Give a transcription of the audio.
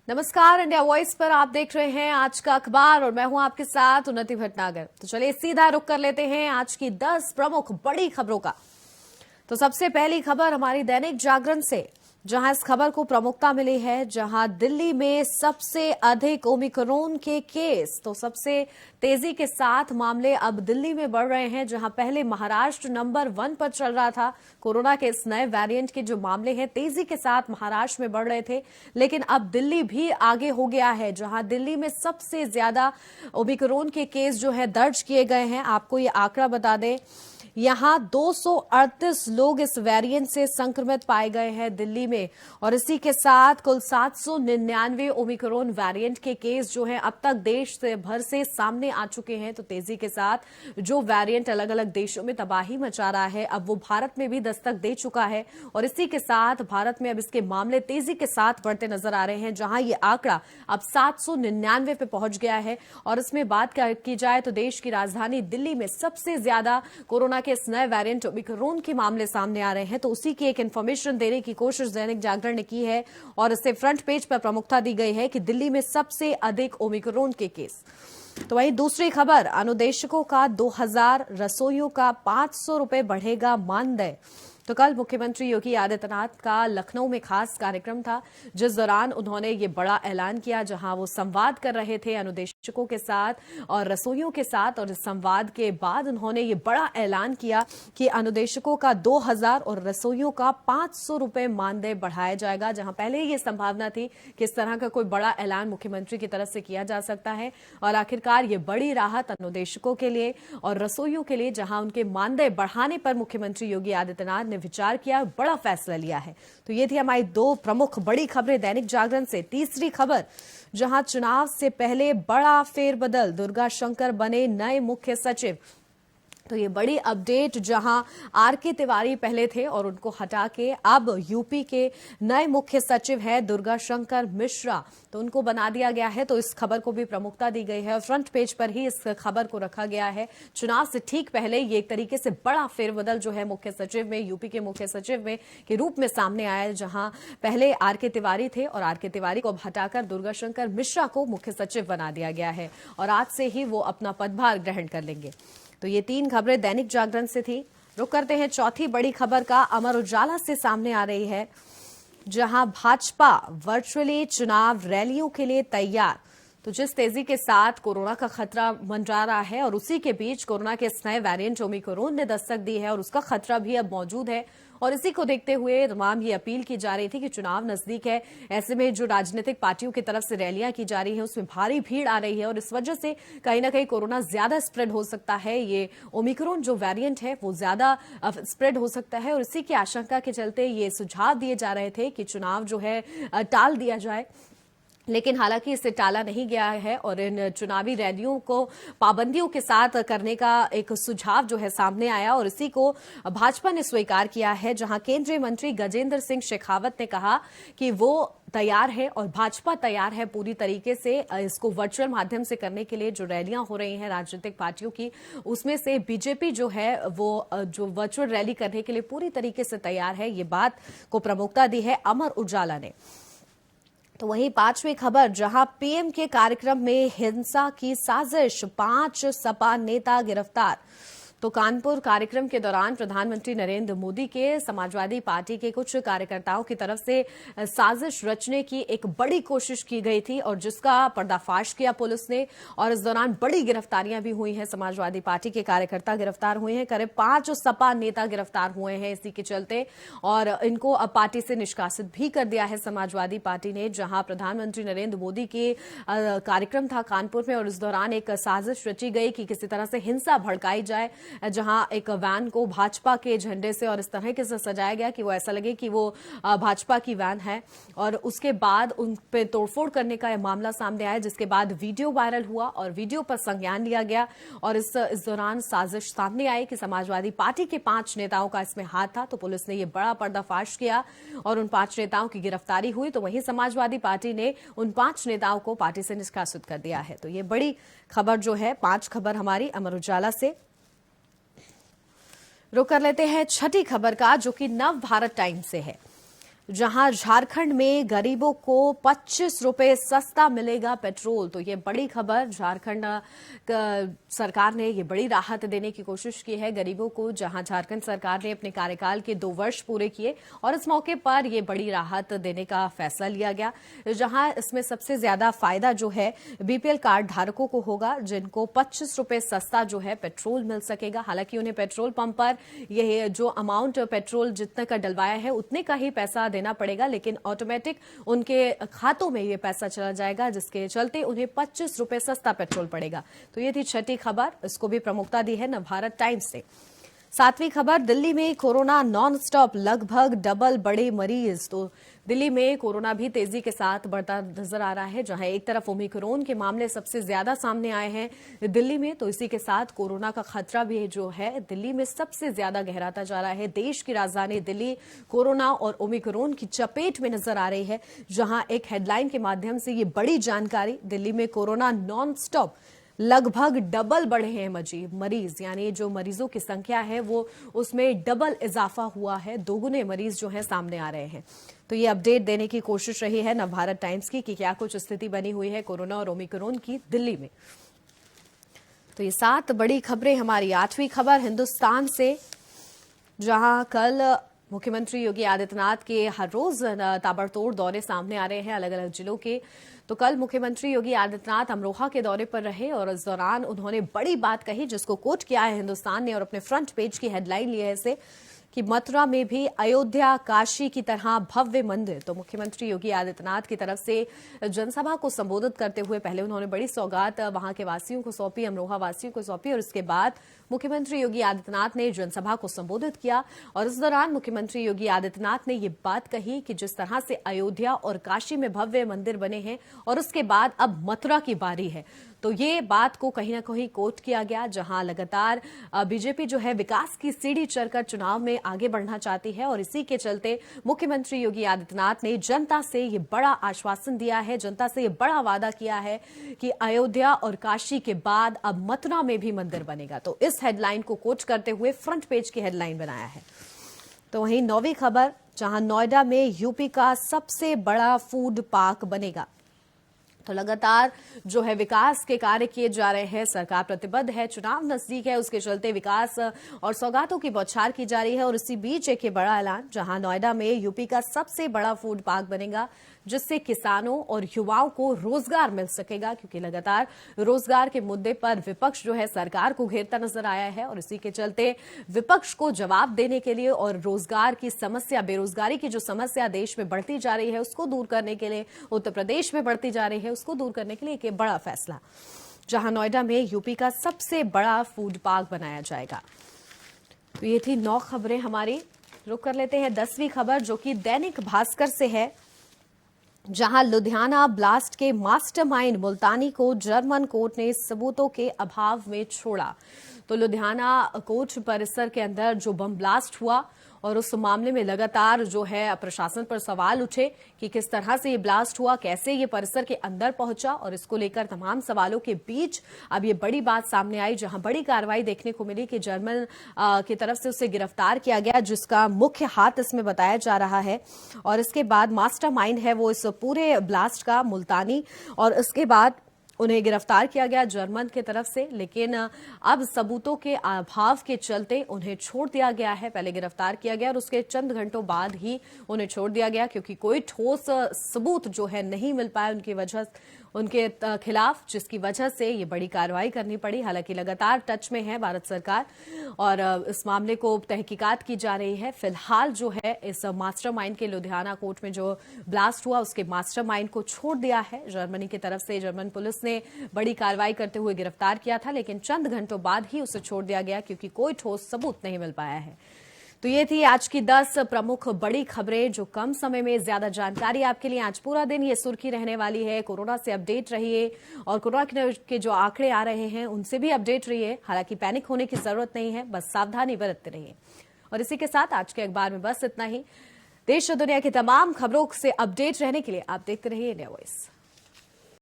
नमस्कार, India voice पर आप देख रहे हैं आज का अखबार और मैं हूं आपके साथ उन्नति भटनागर। तो चलिए सीधा रुख कर लेते हैं आज की 10 प्रमुख बड़ी खबरों का। तो सबसे पहली खबर हमारी दैनिक जागरण से, जहां इस खबर को प्रमुखता मिली है, जहां दिल्ली में सबसे अधिक ओमिक्रॉन के केस। तो सबसे तेजी के साथ मामले अब दिल्ली में बढ़ रहे हैं, जहां पहले महाराष्ट्र नंबर 1 पर चल रहा था। कोरोना के इस नए वेरिएंट के जो मामले हैं तेजी के साथ महाराष्ट्र में बढ़ रहे थे, लेकिन अब दिल्ली भी आगे हो गया है, जहां दिल्ली में सबसे ज्यादा ओमिक्रॉन के केस जो है दर्ज किए गए हैं। आपको ये आंकड़ा बता दें, यहां 238 लोग इस वेरिएंट से संक्रमित पाए गए हैं दिल्ली में, और इसी के साथ कुल 799 ओमिक्रॉन वेरिएंट के केस जो हैं अब तक देश से भर से सामने आ चुके हैं। तो तेजी के साथ जो वेरिएंट अलग अलग देशों में तबाही मचा रहा है, अब वो भारत में भी दस्तक दे चुका है, और इसी के साथ भारत में अब इसके मामले तेजी के साथ बढ़ते नजर आ रहे हैं, जहां ये आंकड़ा अब 799 पे पहुंच गया है। और इसमें बात की जाए तो देश की राजधानी दिल्ली में सबसे ज्यादा कोरोना के इस नए वेरिएंट ओमिक्रॉन के मामले सामने आ रहे हैं। तो उसी की एक इन्फॉर्मेशन देने की कोशिश दैनिक जागरण ने की है, और इससे फ्रंट पेज पर प्रमुखता दी गई है कि दिल्ली में सबसे अधिक ओमिक्रॉन के केस। तो वहीं दूसरी खबर, अनुदेशकों का 2000, रसोइयों का 500 रुपए बढ़ेगा मानदेय। तो कल मुख्यमंत्री योगी आदित्यनाथ का लखनऊ में खास कार्यक्रम था, जिस दौरान उन्होंने ये बड़ा ऐलान किया, जहां वो संवाद कर रहे थे अनुदेशकों के साथ और रसोइयों के साथ। और इस संवाद के बाद उन्होंने ये बड़ा ऐलान किया कि अनुदेशकों का 2000 और रसोइयों का 500 रुपए मानदेय बढ़ाया जाएगा, जहां पहले ये संभावना थी कि इस तरह का कोई बड़ा ऐलान मुख्यमंत्री की तरफ से किया जा सकता है। और आखिरकार ये बड़ी राहत अनुदेशकों के लिए और रसोइयों के लिए, जहां उनके मानदेय बढ़ाने पर मुख्यमंत्री योगी आदित्यनाथ विचार किया, बड़ा फैसला लिया है। तो ये थी हमारी 2 प्रमुख बड़ी खबरें दैनिक जागरण से। तीसरी खबर, जहां चुनाव से पहले बड़ा फेरबदल, दुर्गा शंकर बने नए मुख्य सचिव। तो ये बड़ी अपडेट, जहां आर.के. तिवारी पहले थे और उनको हटा के अब यूपी के नए मुख्य सचिव हैं दुर्गा शंकर मिश्रा, तो उनको बना दिया गया है। तो इस खबर को भी प्रमुखता दी गई है और फ्रंट पेज पर ही इस खबर को रखा गया है। चुनाव से ठीक पहले ये एक तरीके से बड़ा फेरबदल जो है मुख्य सचिव में, यूपी के मुख्य सचिव में के रूप में सामने आया, जहां पहले आर.के. तिवारी थे और आर.के. तिवारी को अब हटाकर दुर्गा शंकर मिश्रा को मुख्य सचिव बना दिया गया है, और आज से ही वो अपना पदभार ग्रहण कर लेंगे। तो ये 3 खबरें दैनिक जागरण से थी। रुक करते हैं चौथी बड़ी खबर का, अमर उजाला से सामने आ रही है, जहां भाजपा वर्चुअली चुनाव रैलियों के लिए तैयार। तो जिस तेजी के साथ कोरोना का खतरा मंडरा रहा है, और उसी के बीच कोरोना के इस नए वेरिएंट ओमिक्रॉन ने दस्तक दी है और उसका खतरा भी अब मौजूद है, और इसी को देखते हुए तमाम ये अपील की जा रही थी कि चुनाव नजदीक है, ऐसे में जो राजनीतिक पार्टियों की तरफ से रैलियां की जा रही है उसमें भारी भीड़ आ रही है, और इस वजह से कहीं ना कहीं कोरोना ज्यादा स्प्रेड हो सकता है। ये ओमिक्रॉन जो वेरिएंट है वो ज्यादा स्प्रेड हो सकता है, और इसी की आशंका के चलते ये सुझाव दिए जा रहे थे कि चुनाव जो है टाल दिया जाए। लेकिन हालांकि इसे टाला नहीं गया है, और इन चुनावी रैलियों को पाबंदियों के साथ करने का एक सुझाव जो है सामने आया, और इसी को भाजपा ने स्वीकार किया है, जहां केंद्रीय मंत्री गजेंद्र सिंह शेखावत ने कहा कि वो तैयार है और भाजपा तैयार है पूरी तरीके से इसको वर्चुअल माध्यम से करने के लिए। जो रैलियां हो रही हैं राजनीतिक पार्टियों की, उसमें से बीजेपी जो है वो जो वर्चुअल रैली करने के लिए पूरी तरीके से तैयार है। ये बात को प्रमुखता दी है अमर उजाला ने। तो वहीं 5वीं खबर, जहां पीएम के कार्यक्रम में हिंसा की साजिश, 5 सपा नेता गिरफ्तार। तो कानपुर कार्यक्रम के दौरान प्रधानमंत्री नरेंद्र मोदी के समाजवादी पार्टी के कुछ कार्यकर्ताओं की तरफ से साजिश रचने की एक बड़ी कोशिश की गई थी, और जिसका पर्दाफाश किया पुलिस ने, और इस दौरान बड़ी गिरफ्तारियां भी हुई हैं। समाजवादी पार्टी के कार्यकर्ता गिरफ्तार हुए हैं, करीब 5 सपा नेता गिरफ्तार हुए हैं इसी के चलते, और इनको अब पार्टी से निष्कासित भी कर दिया है समाजवादी पार्टी ने। जहां प्रधानमंत्री नरेंद्र मोदी के कार्यक्रम था कानपुर में, और इस दौरान एक साजिश रची गई कि किसी तरह से हिंसा भड़काई जाए, जहां एक वैन को भाजपा के झंडे से और इस तरह के से सजाया गया कि वो ऐसा लगे कि वो भाजपा की वैन है, और उसके बाद उन पे तोड़फोड़ करने का यह मामला सामने आया, जिसके बाद वीडियो वायरल हुआ और वीडियो पर संज्ञान लिया गया, और इस दौरान साजिश सामने आई कि समाजवादी पार्टी के 5 नेताओं का इसमें हाथ था। तो पुलिस ने यह बड़ा पर्दाफाश किया और उन 5 नेताओं की गिरफ्तारी हुई। तो वहीं समाजवादी पार्टी ने उन 5 नेताओं को पार्टी से निष्कासित कर दिया है। तो ये बड़ी खबर जो है, 5 खबर हमारी अमर उजाला से। रुक कर लेते हैं छठी खबर का, जो कि नव भारत टाइम्स से है। जहां झारखंड में गरीबों को 25 रुपए सस्ता मिलेगा पेट्रोल। तो ये बड़ी खबर, झारखंड सरकार ने ये बड़ी राहत देने की कोशिश की है गरीबों को, जहां झारखंड सरकार ने अपने कार्यकाल के 2 वर्ष पूरे किए और इस मौके पर ये बड़ी राहत देने का फैसला लिया गया, जहां इसमें सबसे ज्यादा फायदा जो है बीपीएल कार्ड धारकों को होगा, जिनको 25 रुपए सस्ता जो है पेट्रोल मिल सकेगा। हालांकि उन्हें पेट्रोल पंप पर ये जो अमाउंट पेट्रोल जितना का डलवाया है उतने का ही पैसा देना पड़ेगा, लेकिन ऑटोमेटिक उनके खातों में ये पैसा चला जाएगा, जिसके चलते उन्हें 25 रुपए सस्ता पेट्रोल पड़ेगा। तो ये थी छठी खबर, इसको भी प्रमुखता दी है नवभारत टाइम्स ने। 7वीं खबर, दिल्ली में कोरोना नॉन स्टॉप, लगभग डबल बढ़े मरीज। तो दिल्ली में कोरोना भी तेजी के साथ बढ़ता नजर आ रहा है, जहां एक तरफ ओमिक्रॉन के मामले सबसे ज्यादा सामने आए हैं दिल्ली में, तो इसी के साथ कोरोना का खतरा भी जो है दिल्ली में सबसे ज्यादा गहराता जा रहा है। देश की राजधानी दिल्ली कोरोना और ओमिक्रॉन की चपेट में नजर आ रही है, जहां एक हेडलाइन के माध्यम से ये बड़ी जानकारी, दिल्ली में कोरोना नॉन स्टॉप, लगभग डबल बढ़े हैं मरीज, यानी जो मरीजों की संख्या है वो उसमें डबल इजाफा हुआ है, दोगुने मरीज जो है सामने आ रहे हैं। तो ये अपडेट देने की कोशिश रही है नवभारत टाइम्स की कि क्या कुछ स्थिति बनी हुई है कोरोना और ओमिक्रॉन की दिल्ली में। तो ये 7 बड़ी खबरें हमारी 8वीं खबर हिंदुस्तान से, जहां कल मुख्यमंत्री योगी आदित्यनाथ के हर रोज ताबड़तोड़ दौरे सामने आ रहे हैं अलग अलग जिलों के। तो कल मुख्यमंत्री योगी आदित्यनाथ अमरोहा के दौरे पर रहे और इस दौरान उन्होंने बड़ी बात कही, जिसको कोट किया है हिंदुस्तान ने और अपने फ्रंट पेज की हेडलाइन ली है इसे, कि मथुरा में भी अयोध्या काशी की तरह भव्य मंदिर। तो मुख्यमंत्री योगी आदित्यनाथ की तरफ से जनसभा को संबोधित करते हुए पहले उन्होंने बड़ी सौगात वहां के वासियों को सौंपी, अमरोहा वासियों को सौंपी, और इसके बाद मुख्यमंत्री योगी आदित्यनाथ ने जनसभा को संबोधित किया। और इस दौरान मुख्यमंत्री योगी आदित्यनाथ ने ये बात कही कि जिस तरह से अयोध्या और काशी में भव्य मंदिर बने हैं और उसके बाद अब मथुरा की बारी है, तो ये बात को कहीं ना कहीं कोट किया गया, जहां लगातार बीजेपी जो है विकास की सीढ़ी चढ़कर चुनाव में आगे बढ़ना चाहती है और इसी के चलते मुख्यमंत्री योगी आदित्यनाथ ने जनता से ये बड़ा आश्वासन दिया है, जनता से ये बड़ा वादा किया है कि अयोध्या और काशी के बाद अब मथुरा में भी मंदिर बनेगा। तो इस हेडलाइन को कोट करते हुए फ्रंट पेज की हेडलाइन बनाया है। तो वहीं 9वीं खबर, जहां नोएडा में यूपी का सबसे बड़ा फूड पार्क बनेगा। तो लगातार जो है विकास के कार्य किए जा रहे हैं, सरकार प्रतिबद्ध है, चुनाव नजदीक है, उसके चलते विकास और सौगातों की बौछार की जा रही है। और इसी बीच एक बड़ा ऐलान, जहां नोएडा में यूपी का सबसे बड़ा फूड पार्क बनेगा, जिससे किसानों और युवाओं को रोजगार मिल सकेगा, क्योंकि लगातार रोजगार के मुद्दे पर विपक्ष जो है सरकार को घेरता नजर आया है और इसी के चलते विपक्ष को जवाब देने के लिए और रोजगार की समस्या, बेरोजगारी की जो समस्या देश में बढ़ती जा रही है उसको दूर करने के लिए, उत्तर प्रदेश में बढ़ती जा रही है उसको दूर करने के लिए एक बड़ा फैसला, जहां नोएडा में यूपी का सबसे बड़ा फूड पार्क बनाया जाएगा। तो ये थी 9 खबरें हमारी। रुक कर लेते हैं 10वीं खबर, जो कि दैनिक भास्कर से है, जहां लुधियाना ब्लास्ट के मास्टरमाइंड मुल्तानी को जर्मन कोर्ट ने सबूतों के अभाव में छोड़ा। तो लुधियाना कोर्ट परिसर के अंदर जो बम ब्लास्ट हुआ और उस मामले में लगातार जो है प्रशासन पर सवाल उठे कि किस तरह से ये ब्लास्ट हुआ, कैसे ये परिसर के अंदर पहुंचा, और इसको लेकर तमाम सवालों के बीच अब ये बड़ी बात सामने आई, जहां बड़ी कार्रवाई देखने को मिली कि जर्मन की तरफ से उसे गिरफ्तार किया गया, जिसका मुख्य हाथ इसमें बताया जा रहा है। और इसके बाद मास्टरमाइंड है वो इस पूरे ब्लास्ट का मुल्तानी, और इसके बाद उन्हें गिरफ्तार किया गया जर्मन की तरफ से, लेकिन अब सबूतों के अभाव के चलते उन्हें छोड़ दिया गया है। पहले गिरफ्तार किया गया और उसके चंद घंटों बाद ही उन्हें छोड़ दिया गया, क्योंकि कोई ठोस सबूत जो है नहीं मिल पाया उनके खिलाफ, जिसकी वजह से ये बड़ी कार्रवाई करनी पड़ी। हालांकि लगातार टच में है भारत सरकार और इस मामले को तहकीकात की जा रही है। फिलहाल जो है इस मास्टरमाइंड के लुधियाना कोर्ट में जो ब्लास्ट हुआ उसके मास्टरमाइंड को छोड़ दिया है जर्मनी की तरफ से। जर्मन पुलिस ने बड़ी कार्रवाई करते हुए गिरफ्तार किया था, लेकिन चंद घंटों बाद ही उसे छोड़ दिया गया, क्योंकि कोई ठोस सबूत नहीं मिल पाया है। तो ये थी आज की 10 प्रमुख बड़ी खबरें, जो कम समय में ज्यादा जानकारी आपके लिए। आज पूरा दिन ये सुर्खी रहने वाली है। कोरोना से अपडेट रहिए और कोरोना के जो आंकड़े आ रहे हैं उनसे भी अपडेट रहिए। हालांकि पैनिक होने की जरूरत नहीं है, बस सावधानी बरतते रहिए। और इसी के साथ आज के अखबार में बस इतना ही। देश और दुनिया की तमाम खबरों से अपडेट रहने के लिए आप देखते रहिए इंडिया वॉइस।